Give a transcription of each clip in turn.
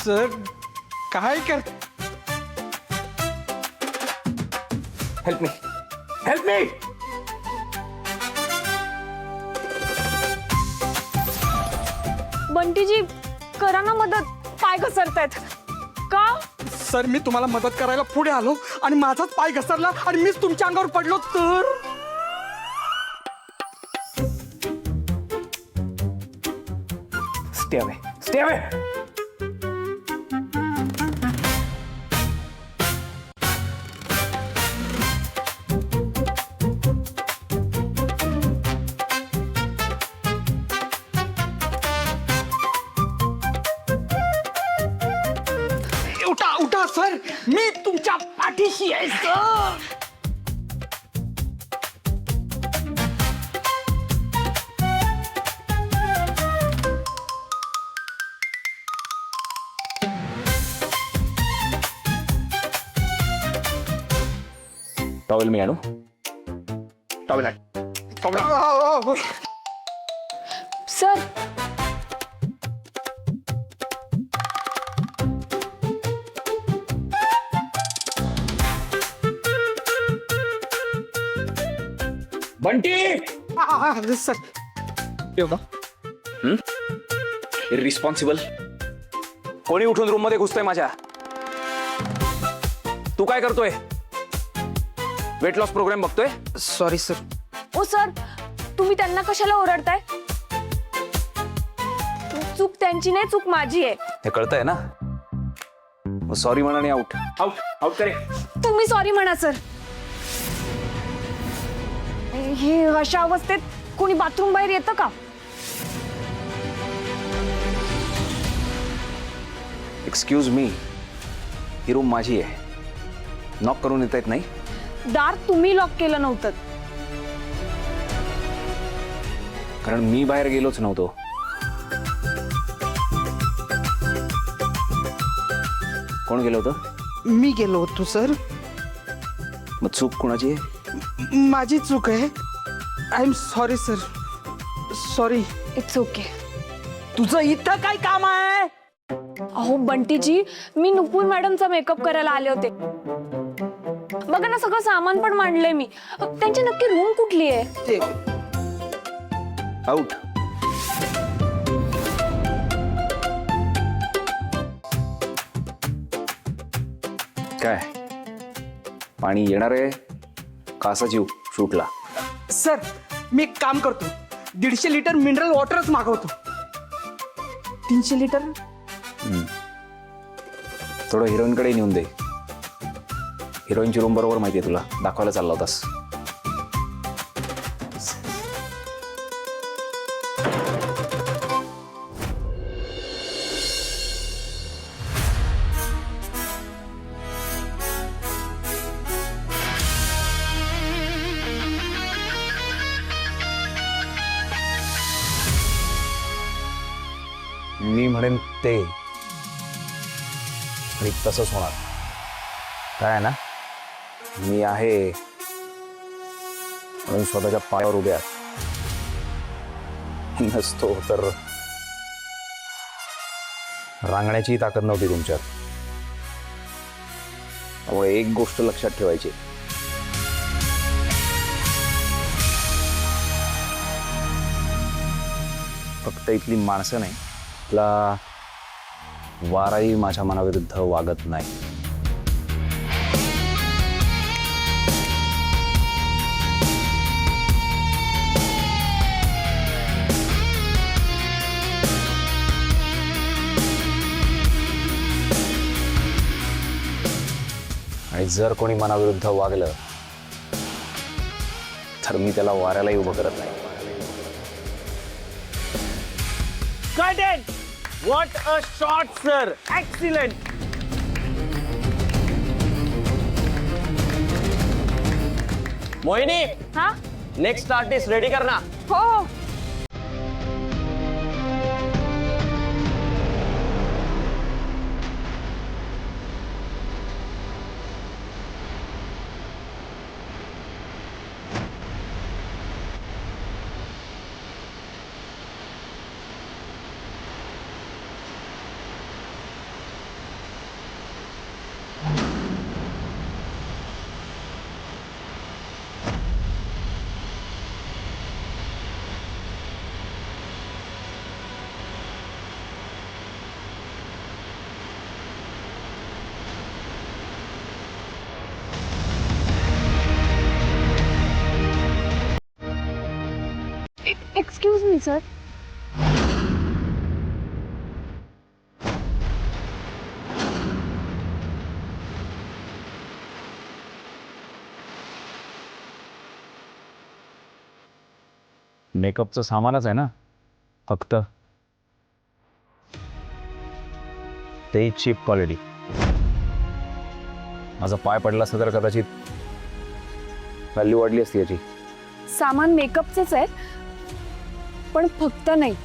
Sir काय कर help me, help me. बंटीजी करा ना मदत, पाय घसरतायत. का? सर मी तुम्हाला मदत करायला पुढे आलो आणि माझाच पाय घसरला आणि मीच तुमच्या अंगावर पडलो तर. Stay away, stay away. उठा उठा सर, मी तुमच्या पाठीशी आहे सर. टॉवेल मी आणू? टॉवेल आण. सर बंटी. सर एवढा इररिस्पॉन्सिबल. कोणी उठून रूम मध्ये घुसतोय माझ्या? तू काय करतोय? वेट लॉस प्रोग्राम बघतोय? Sorry sir. ओ सर, तुम्ही त्यांना कशाला ओरडताय? चूक त्यांची नाही, चूक माझी आहे. हे कळतंय ना? सॉरी म्हणा आणि आउट आउट आउट करे. तुम्ही सॉरी म्हणा सर. हे अशा अवस्थेत कोणी बाथरूम बाहेर येतं का? एक्सक्यूज मी, ही रूम माझी आहे. नॉक करून येता येत नाही? दार तुम्ही लॉक केलं नव्हतं. कारण मी बाहेर गेलोच नव्हतो. कोण गेलो होतं? मी गेलो होतो सर. मग चूक कोणाची आहे? माझी चूक आहे. I am sorry sir, sorry. It's okay. तुझं इथं काय काम आहे? अहो बंटीजी, मी नुपूर मॅडमचा मेकअप करायला आले होते. बघा ना, सगळं सामान पण मांडलंय मी. त्यांची नक्की रूम कुठली आहे? आउट. काय पाणी येणार आहे का असा जीव शूटला? सर मी एक काम करतो, 150 लिटर मिनरल वॉटरच मागवतो. 300 लिटर. थोडं हिरोईनकडे नेऊन दे. हिरोईनची रूम बरोबर माहिती आहे तुला, दाखवायला चालला होतास. मी म्हणेन ते आणि तसंच होणार. काय आहे ना, मी आहे म्हणून स्वतःच्या पायावर उभ्या नसतो तर रांगण्याची ताकद नव्हती तुमच्यात. त्यामुळे एक गोष्ट लक्षात ठेवायची, फक्त इथली माणसं नाही, आपला वाराही माझ्या मनाविरुद्ध वागत नाही. आणि जर कोणी मनाविरुद्ध वागलं तर मी त्याला वाऱ्यालाही उभं करत नाही. Cut it! What a shot, sir! Excellent! मोहिनी, हा? नेक्स्ट आर्टिस्ट रेडी करना. हो हो. मी सर. मेकअपचं सामानच आहे ना फक्त, ते चीप क्वालिटी. माझा पाय पडला असता तर कदाचित व्हॅल्यू वाढली असती याची. सामान मेकअपचेच आहे, पण फक्त नाही.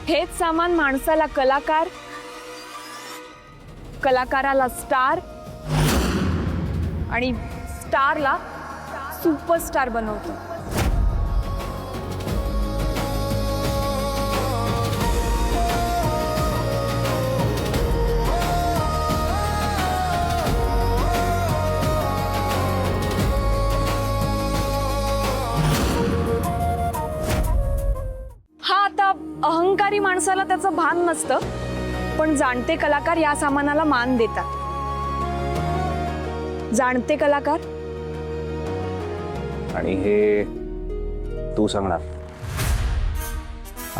हेच सामान माणसाला कलाकार, कलाकाराला स्टार आणि स्टारला सुपरस्टार बनवतो. हा आता अहंकारी माणसाला त्याचं भान नसतं, पण जाणते कलाकार या सामानाला मान देतात. जाणते कलाकार आणि हे तू सांगणार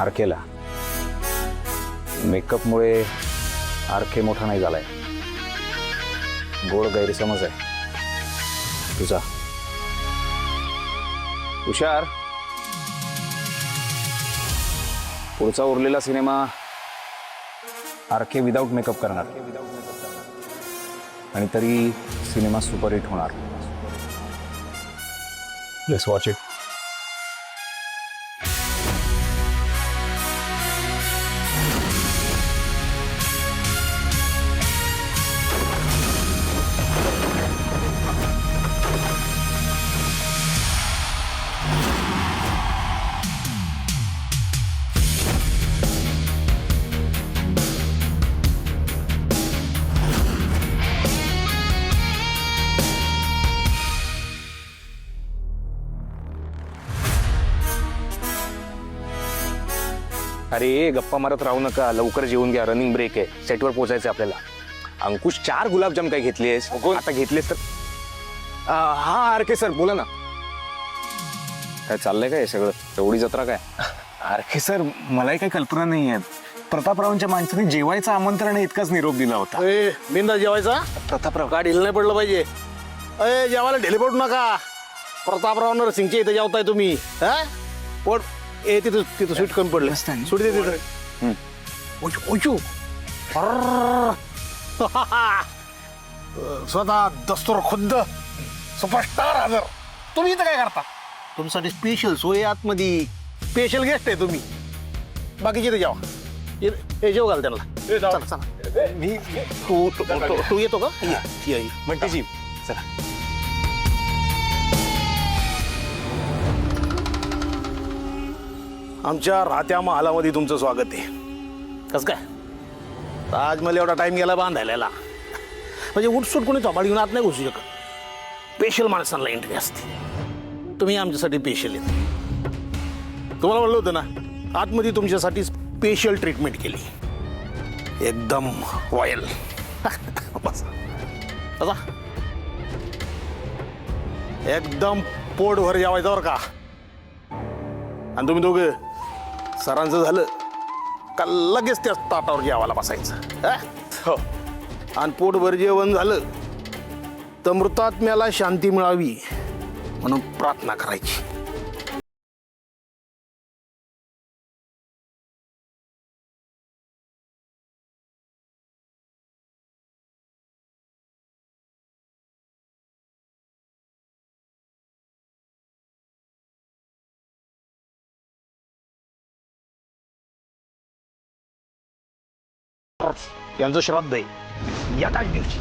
आरकेला. मेकअपमुळे आरके मोठा नाही झालाय, गोड गैरसमज आहे तुझा. हुशार. पुढचा उरलेला सिनेमा आरके विदाऊट मेकअप करणार आणि तरी सिनेमा सुपरहिट होणार. Let's watch it. अरे गप्पा मारत राहू नका, लवकर जेवून घ्या. रनिंग ब्रेक आहे, सेटवर पोहोचायचं आपल्याला. अंकुश 4 गुलाबजाम काय घेतलीस? आता घेतलेस तर हा आरके सर बोला ना. काय चाललंय काय सगळं? एवढी जत्रा काय? आरके सर मलाही काही कल्पना नाही आहे. प्रतापरावांच्या माणसाने जेवायचं आमंत्रण आहे इतकाच निरोप दिला होता. बिंदा जेवायचा प्रतापराव का ढिल नाही पडलं पाहिजे. अय जेवायला ढिले पडू नका. प्रतापराव नरसिंगच्या इथे जेवताय तुम्ही. हा पोट ए तिथं तिथं स्वीट कमी पडलं. सुट दे तिथं. ओचू स्वतः दस्तूर खुद्द सुपरस्टार हजर. तुम्ही इथं काय करता? तुमच्यासाठी स्पेशल सोय आतमध्ये. स्पेशल गेस्ट आहे तुम्ही. बाकीचे इथे जेवा. हे जेव घाल त्यांना. चला चला. मी तू येतो का? ये. म्हणतेजी चला. आमच्या राहत्या महालामध्ये तुमचं स्वागत आहे. कसं काय? ताजमहल एवढा टाइम गेला बांधायला, म्हणजे उठसूट कोणी थोबाड घेऊन आत नाही घुसू शकत. स्पेशल माणसांना एंट्री असते. तुम्ही आमच्यासाठी स्पेशल येत. तुम्हाला म्हणलं होतं ना, आतमध्ये तुमच्यासाठी स्पेशल ट्रीटमेंट केली. एकदम रॉयल. बसा. एकदम पोटभर जेवायचं बरं का. आणि तुम्ही दोघं सरांचं झालं का लगेच त्या ताटावर जेवायला बसायचं. हो. आणि पोटभर जेवण झालं तर मृतात्म्याला शांती मिळावी म्हणून प्रार्थना करायची. यांचं श्राद्ध आहे एकाच दिवशी.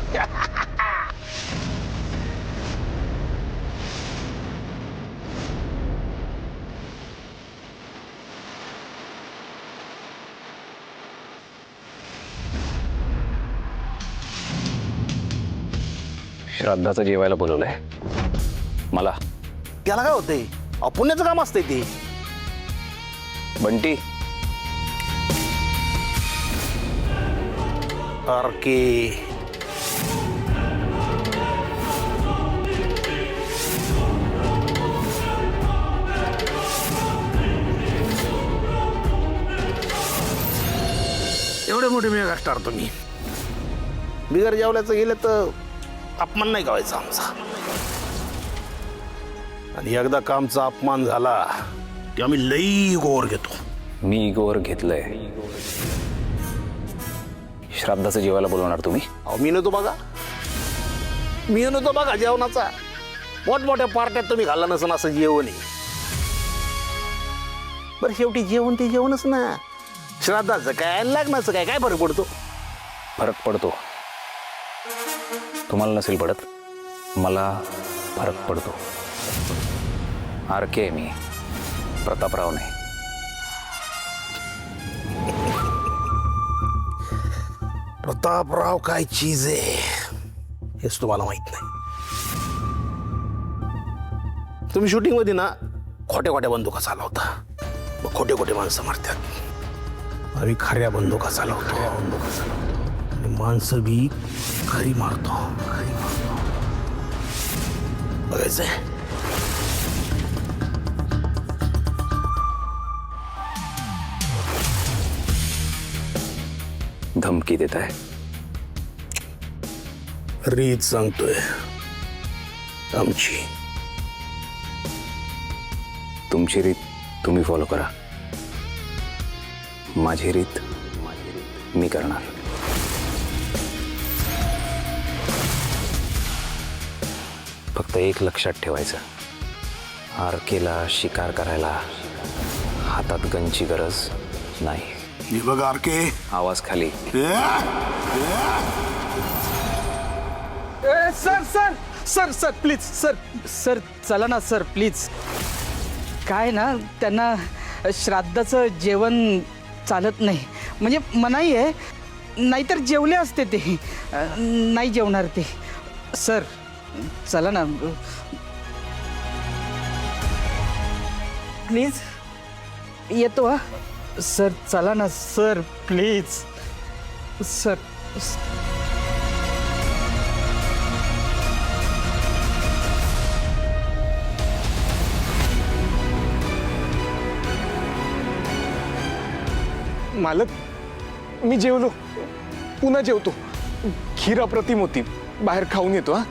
श्राद्धाचं जेवायला बोलवलंय मला. त्याला काय होतंय? अपुण्याचं काम असतंय ते. बंटी, आरके एवढे मोठे मेगा स्टार तुम्ही बिगर जेवल्याचं गेलं तर अपमान नाही करायचा आमचा. आणि एकदा कामचा अपमान झाला की आम्ही लई गोवर घेतो. मी इगोवर घेतलंय. श्राद्धाचं जेवायला बोलवणार तुम्ही? अहो मी नव्हतो बघा जेवणाचा. मोठमोठ्या पार्ट्यात तुम्ही घालला नसन असं जेवण आहे. बरं शेवटी जेवण ते जेवणच ना. श्राद्धाचं काय लग्नाचं काय काय फरक पडतो? फरक पडतो. तुम्हाला नसेल पडत, मला फरक पडतो. आरके मी, प्रतापराव नाही. प्रतापराव काय चीज आहे हेच तुम्हाला माहित नाही. तुम्ही शूटिंग मध्ये ना खोट्या खोट्या बंदुका चालवता, मग खोटे खोटे माणसं मारतात. आम्ही खऱ्या बंदुका चालवतो आणि माणसं बी खरी मारतो. बघायचंय? धमकी देत आहे. रीत सांगतोय आमची. तुमची रीत तुम्ही फॉलो करा. माझी रीत मी करणार. फक्त एक लक्षात ठेवायचं, आरकेला शिकार करायला हातात गनची गरज नाही. हे बघ आरके, आवाज खाली. Sir sir sir sir please sir sir चला ना सर प्लीज. काय ना त्यांना श्राद्धाचं जेवण चालत नाही, म्हणजे मनाई आहे. नाहीतर जेवले असते ते. नाही जेवणार ते. सर चला ना प्लीज. येतो हा सर. चला ना सर प्लीज सर. मालक मी जेवलो, पुन्हा जेवतो. खीर अप्रतिम होती, बाहेर खाऊन येतो. हा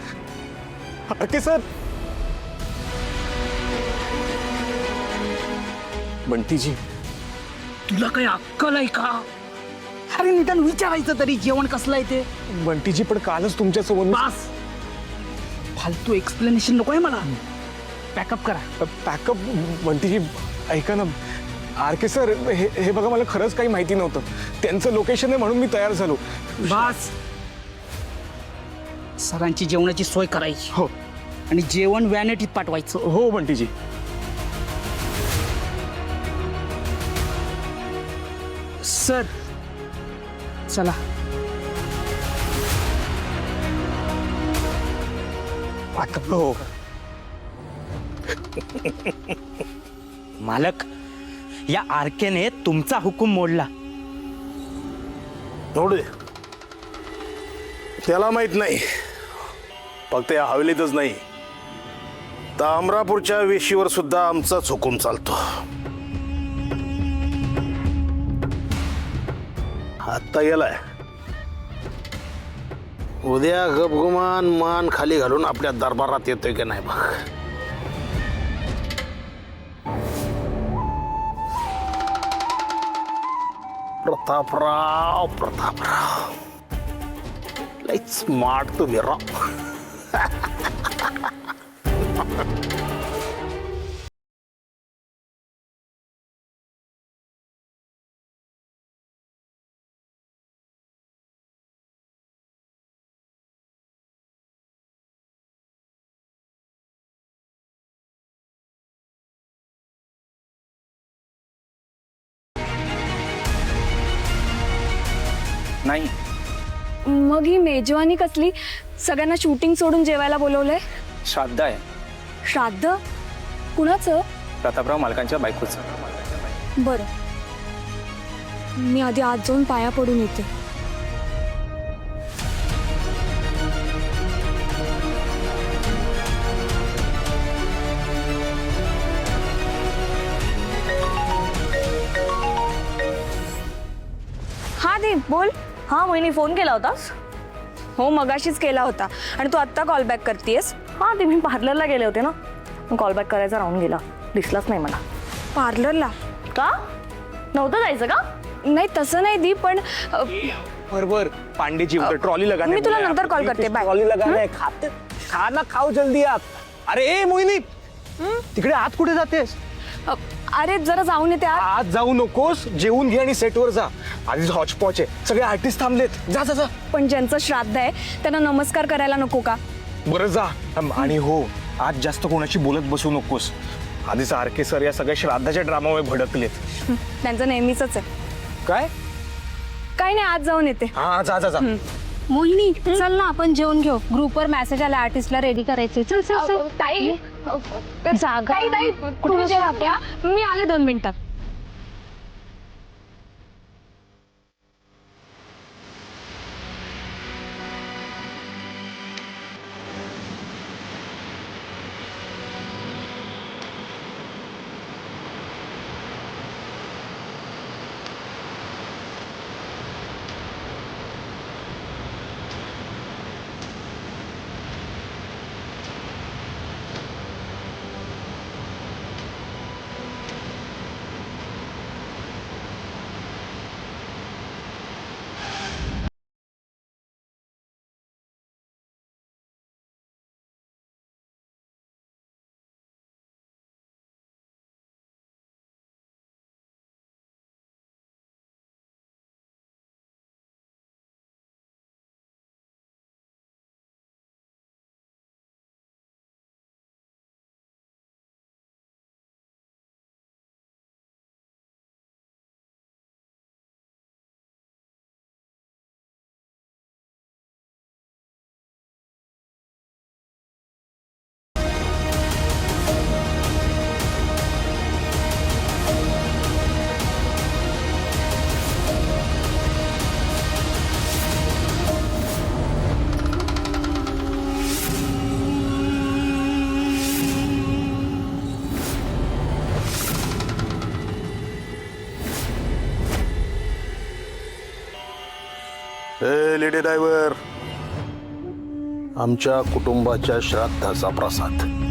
आरके सर. बंटीजी तुला काही अक्कल आहे का? अरे निदान विचारायचं तरी जेवण कसलं आहे ते. बंटीजी पण कालच तुमच्यासोबत बास, फालतू एक्सप्लेनेशन नको आहे मला. पॅकअप करा. पॅकअप. बंटीजी ऐका ना, आरके सर हे बघा, मला खरंच काही माहिती नव्हतं. त्यांचं लोकेशन आहे म्हणून मी तयार झालो. बास, सरांची जेवणाची सोय करायची. हो आणि जेवण व्हॅनिटीत पाठवायचं. हो बंटीजी. सर चला. हो मालक, या आरकेने तुमचा हुकूम मोडला. एवढे त्याला माहित नाही. फक्त या हवेलीतच नाही, तर अमरापूरच्या वेशीवर सुद्धा आमचाच हुकूम चालतो. आत्ता गेलाय, उद्या गपगुमान मान खाली घालून आपल्या दरबारात येतोय की नाही बघ. प्रतापराव लई स्मार्ट तुम्ही राव. नाही. मग ही मेजवानी कसली? सगळ्यांना शूटिंग सोडून जेवायला बोलवलंय. श्राद्ध आहे. श्राद्ध? कुणाचं? प्रतापराव मालकांच्या बायकोचं. बरं, मी आधी आत जाऊन पाया पडून येते. हा दीप, बोल. हा वहिनी फोन केला होतास? हो मगाशीच केला होता आणि तू आत्ता कॉल बॅक करतेस. हा ते मी पार्लरला गेले होते ना, कॉल बॅक करायचा राहून गेला, दिसलाच नाही मला. पार्लरला? का नव्हतं जायचं का? नाही तसं नाही दी, पण बरोबर पांडेजी ट्रॉली लगाने मी तुला नंतर कॉल करते. बाय. ट्रॉली लगाने खाते खाना खाओ जल्दी आत. अरे ए मोहिनी, तिकडे आत कुठे जातेस? अरे जरा जाऊन येते आत. आत जाऊ नकोस, जेवून घे आणि सेटवर जा. आधीच हॉचपॉच आहे, सगळे आर्टिस्ट थांबलेत. जा जा जा. पण ज्यांचं श्राद्ध आहे त्यांना नमस्कार करायला नको का? बरं जा. आणि हो, आज जास्त कोणाशी बोलत बसू नकोस. आधीच आरके सर या सगळ्या श्राद्धाच्या ड्रामामुळे भडकलेत. त्यांचं नेहमीच आहे. काय? काही नाही, आज जाऊन येते. हा जा जा जा. मोहिनी चल ना आपण जेवण घेऊ. ग्रुपवर मेसेज आला आर्टिस्टला रेडी करायचे. चल चल चल. जागा मी आले 2 मिनिटात. लेडी ड्रायव्हर, आमच्या कुटुंबाच्या श्राद्धाचा प्रसाद.